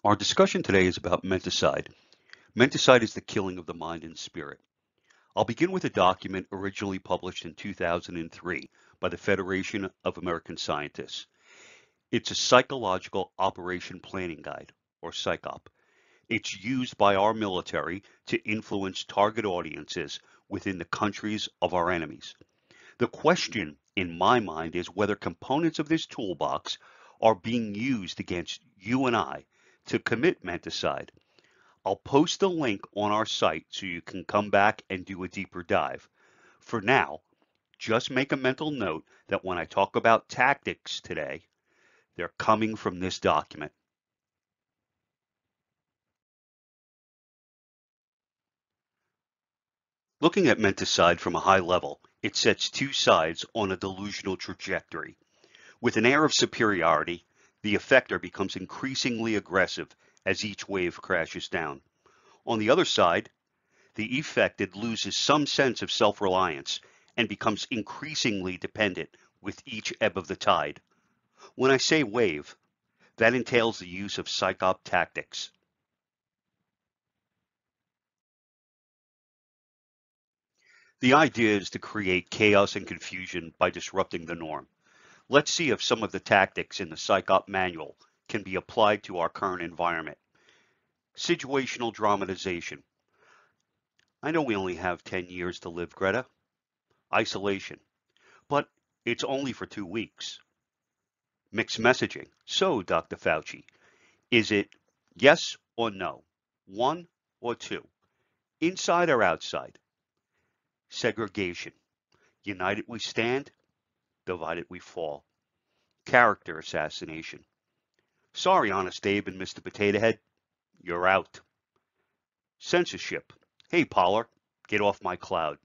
Our discussion today is about menticide. Menticide is the killing of the mind and spirit. I'll begin with a document originally published in 2003 by the Federation of American Scientists. It's a psychological operation planning guide, or PsyOp. It's used by our military to influence target audiences within the countries of our enemies. The question in my mind is whether components of this toolbox are being used against you and I to commit menticide. I'll post a link on our site so you can come back and do a deeper dive. For now, just make a mental note that when I talk about tactics today, they're coming from this document. Looking at menticide from a high level, it sets two sides on a delusional trajectory. With an air of superiority, the effector becomes increasingly aggressive as each wave crashes down. On the other side, the affected loses some sense of self-reliance and becomes increasingly dependent with each ebb of the tide. When I say wave, that entails the use of psyop tactics. The idea is to create chaos and confusion by disrupting the norm. Let's see if some of the tactics in the psyop manual can be applied to our current environment. Situational dramatization. I know we only have 10 years to live, Greta. Isolation. But it's only for 2 weeks. Mixed messaging. So, Dr. Fauci, is it yes or no? One or two? Inside or outside? Segregation. United we stand, divided we fall. Character assassination. Sorry, Honest Abe and Mr. Potato Head, you're out. Censorship. Hey, Pollard, get off my cloud.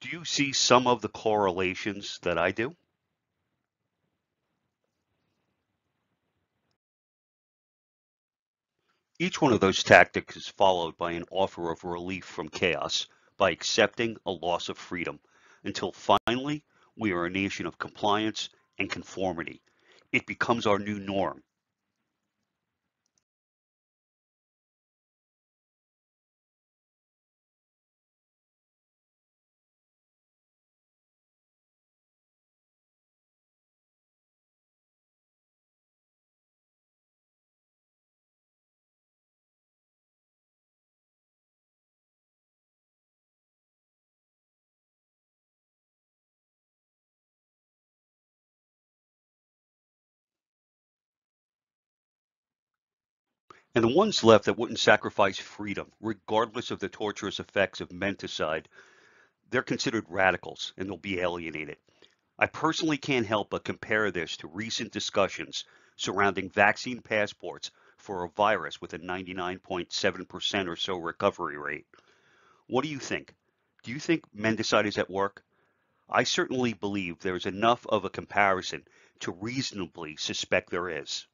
Do you see some of the correlations that I do? Each one of those tactics is followed by an offer of relief from chaos by accepting a loss of freedom until finally we are a nation of compliance and conformity. It becomes our new norm. And the ones left that wouldn't sacrifice freedom, regardless of the torturous effects of menticide, they're considered radicals and they'll be alienated. I personally can't help but compare this to recent discussions surrounding vaccine passports for a virus with a 99.7% or so recovery rate. What do you think? Do you think menticide is at work? I certainly believe there is enough of a comparison to reasonably suspect there is.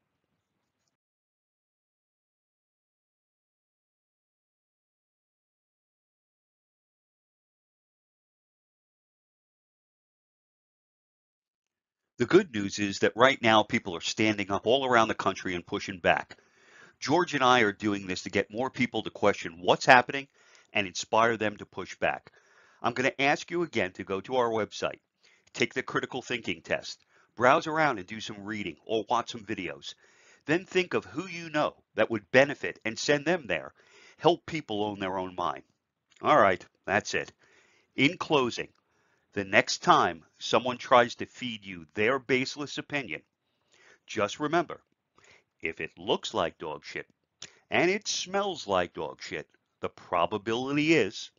The good news is that right now people are standing up all around the country and pushing back. George and I are doing this to get more people to question what's happening and inspire them to push back. I'm going to ask you again to go to our website, take the critical thinking test, browse around and do some reading or watch some videos. Then think of who you know that would benefit and send them there. Help people own their own mind. All right, that's it. In closing, the next time someone tries to feed you their baseless opinion, just remember, if it looks like dog shit and it smells like dog shit, the probability is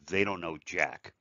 they don't know jack.